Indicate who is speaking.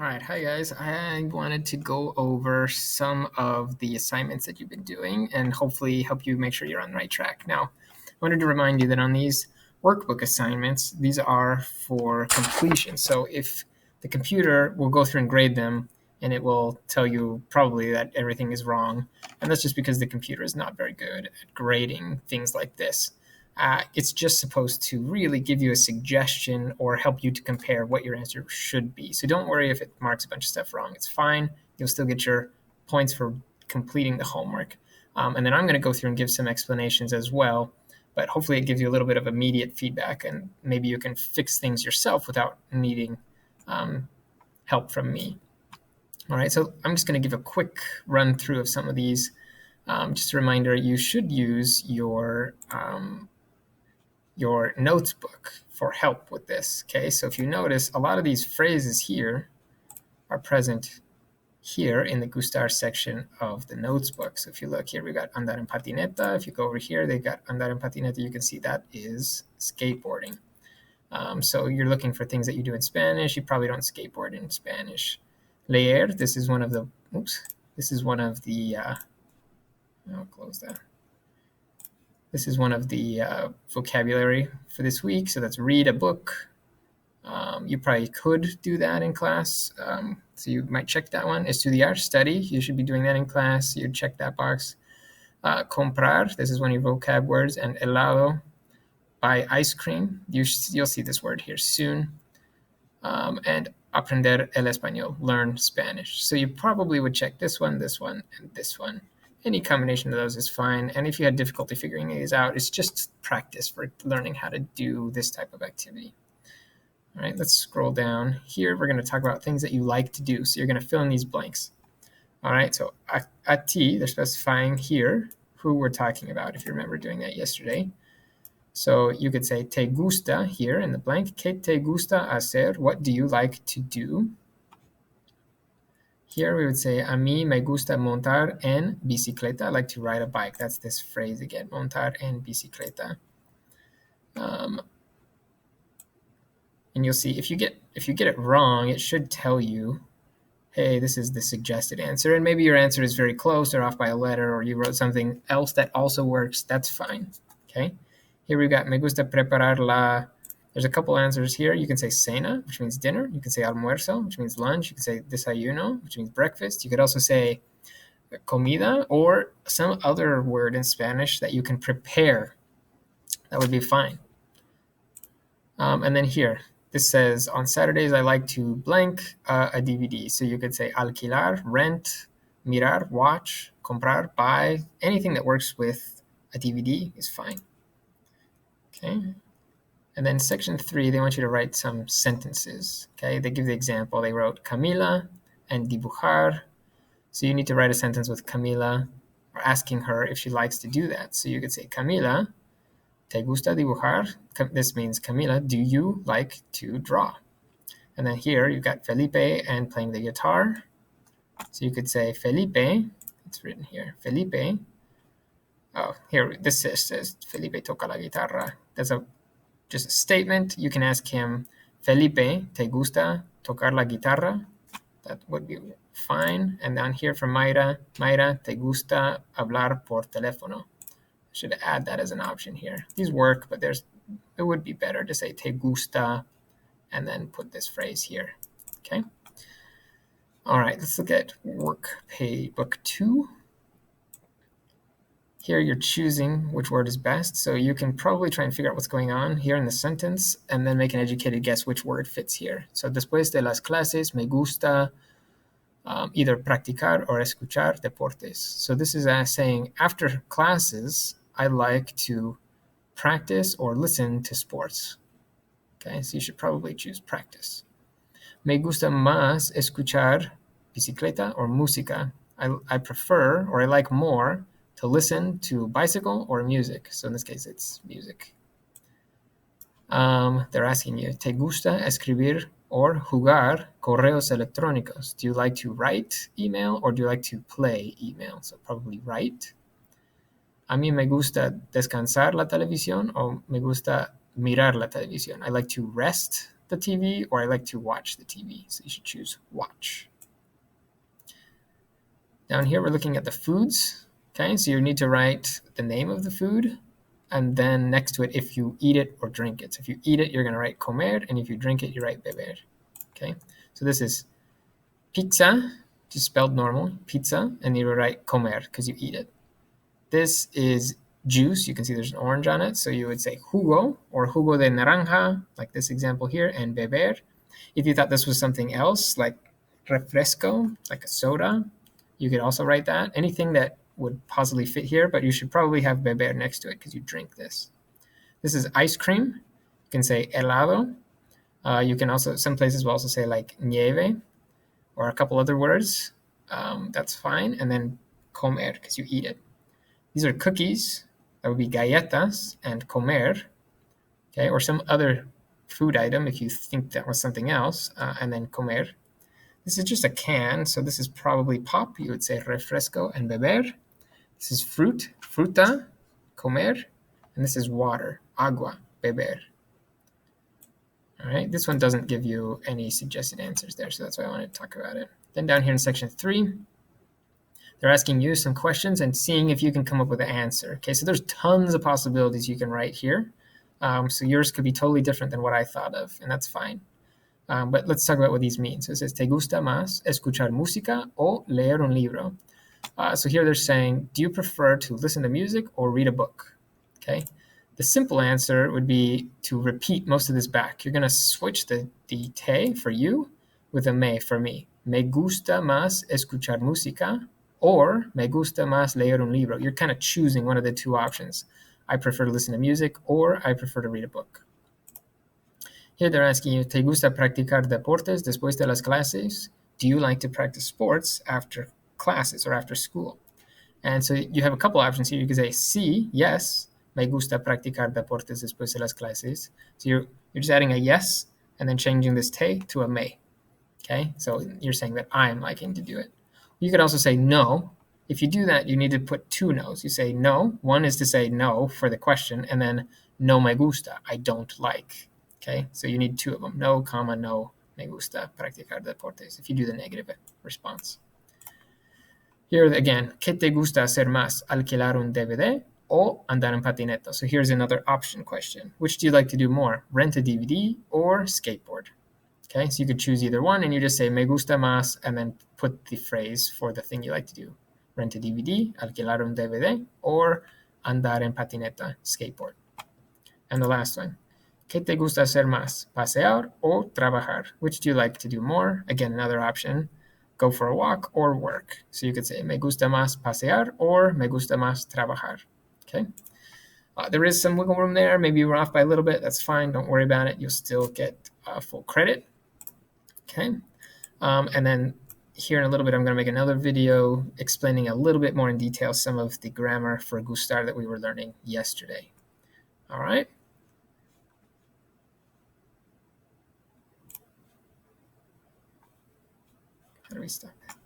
Speaker 1: All right, hi guys. I wanted to go over some of the assignments that you've been doing and hopefully help you make sure you're on the right track. Now, I wanted to remind you that on these workbook assignments, these are for completion. So if the computer will go through and grade them, and it will tell you probably that everything is wrong. And that's just because the computer is not very good at grading things like this. It's just supposed to really give you a suggestion or help you to compare what your answer should be. So don't worry if it marks a bunch of stuff wrong. It's fine. You'll still get your points for completing the homework. And then I'm going to go through and give some explanations as well. But hopefully it gives you a little bit of immediate feedback, and maybe you can fix things yourself without needing help from me. All right, so I'm just going to give a quick run through of some of these. Just a reminder, you should use your notebook for help with this. Okay, so if you notice, a lot of these phrases here are present here in the gustar section of the notebook. So if you look here, we got andar en patineta. If you go over here, they got andar en patineta. You can see that is skateboarding. So you're looking for things that you do in Spanish. You probably don't skateboard in Spanish. Leer, this is one of the, I'll close that. This is one of the vocabulary for this week. So that's read a book. You probably could do that in class. So you might check that one. Estudiar, study. You should be doing that in class. You'd check that box. Comprar, this is one of your vocab words. And helado, buy ice cream. You'll see this word here soon. And aprender el español, learn Spanish. So you probably would check this one, and this one. Any combination of those is fine. And if you had difficulty figuring these out, it's just practice for learning how to do this type of activity. All right, let's scroll down. Here, we're going to talk about things that you like to do. So you're going to fill in these blanks. All right, so a ti, they're specifying here who we're talking about, if you remember doing that yesterday. So you could say, te gusta, here in the blank. ¿Qué te gusta hacer? What do you like to do? Here we would say, a mí me gusta montar en bicicleta. I like to ride a bike. That's this phrase again, montar en bicicleta. And you'll see if you get it wrong, it should tell you, hey, this is the suggested answer. And maybe your answer is very close or off by a letter, or you wrote something else that also works. That's fine. Okay. Here we've got me gusta preparar la. There's a couple answers here. You can say cena, which means dinner. You can say almuerzo, which means lunch. You can say desayuno, which means breakfast. You could also say comida or some other word in Spanish that you can prepare. That would be fine. And then here, this says, on Saturdays, I like to blank a DVD. So you could say alquilar, rent, mirar, watch, comprar, buy. Anything that works with a DVD is fine. Okay. And then section 3, they want you to write some sentences. Okay. They give the example. They wrote Camila and dibujar. So you need to write a sentence with Camila, or asking her if she likes to do that. So you could say, Camila, ¿te gusta dibujar? This means, Camila, do you like to draw? And then here you've got Felipe and playing the guitar. So you could say, Felipe, it's written here, Felipe. Oh, here, this says, Felipe toca la guitarra. That's just a statement. You can ask him, Felipe, ¿te gusta tocar la guitarra? That would be fine. And down here from Mayra, Mayra, ¿te gusta hablar por teléfono? Should add that as an option here. These work, but it would be better to say te gusta and then put this phrase here. Okay. All right, let's look at book 2. Here you're choosing which word is best, so you can probably try and figure out what's going on here in the sentence and then make an educated guess which word fits here. So después de las clases me gusta either practicar or escuchar deportes. So this is saying after classes, I like to practice or listen to sports. Okay, so you should probably choose practice. Me gusta más escuchar bicicleta or música. I prefer, or I like more, to listen to bicycle or music. So in this case, it's music. They're asking you, ¿te gusta escribir or jugar correos electrónicos? Do you like to write email or do you like to play email? So probably write. A mí me gusta descansar la televisión o me gusta mirar la televisión. I like to rest the TV, or I like to watch the TV. So you should choose watch. Down here, we're looking at the foods. Okay, so you need to write the name of the food, and then next to it, if you eat it or drink it. So if you eat it, you're going to write comer, and if you drink it, you write beber. Okay, so this is pizza, just spelled normal, pizza, and you write comer because you eat it. This is juice. You can see there's an orange on it, so you would say jugo or jugo de naranja, like this example here, and beber. If you thought this was something else, like refresco, like a soda, you could also write that. Anything that would possibly fit here, but you should probably have beber next to it because you drink this. This is ice cream. You can say helado. You can also, some places will also say like nieve or a couple other words. That's fine. And then comer because you eat it. These are cookies. That would be galletas and comer. Okay, or some other food item if you think that was something else, and then comer. This is just a can, so this is probably pop. You would say refresco and beber. This is fruit, fruta, comer, and this is water, agua, beber. All right, this one doesn't give you any suggested answers there, so that's why I wanted to talk about it. Then down here in section 3, they're asking you some questions and seeing if you can come up with an answer. Okay, so there's tons of possibilities you can write here. So yours could be totally different than what I thought of, and that's fine. But let's talk about what these mean. So it says, ¿Te gusta más escuchar música o leer un libro? So here they're saying, do you prefer to listen to music or read a book? Okay. The simple answer would be to repeat most of this back. You're going to switch the te for you with a me for me. Me gusta más escuchar música or me gusta más leer un libro. You're kind of choosing one of the two options. I prefer to listen to music or I prefer to read a book. Here they're asking you, ¿Te gusta practicar deportes después de las clases? Do you like to practice sports after classes or after school? And so you have a couple options here. You can say, sí, yes, me gusta practicar deportes después de las clases. So you're just adding a yes and then changing this te to a me. Okay, so you're saying that I'm liking to do it. You could also say no. If you do that, you need to put two no's. You say no. One is to say no for the question, and then no me gusta, I don't like. Okay, so you need two of them. No, comma, no me gusta practicar deportes if you do the negative response. Here again, ¿Qué te gusta hacer más? ¿Alquilar un DVD o andar en patineta? So here's another option question. Which do you like to do more? Rent a DVD or skateboard? Okay, so you could choose either one and you just say me gusta más and then put the phrase for the thing you like to do. Rent a DVD, alquilar un DVD, or andar en patineta, skateboard. And the last one. ¿Qué te gusta hacer más? ¿Pasear o trabajar? Which do you like to do more? Again, another option. Go for a walk or work. So you could say me gusta más pasear or me gusta más trabajar. Okay. There is some wiggle room there. Maybe you're off by a little bit. That's fine. Don't worry about it. You'll still get full credit. Okay. And then here in a little bit, I'm going to make another video explaining a little bit more in detail some of the grammar for gustar that we were learning yesterday. All right. How do we stop that?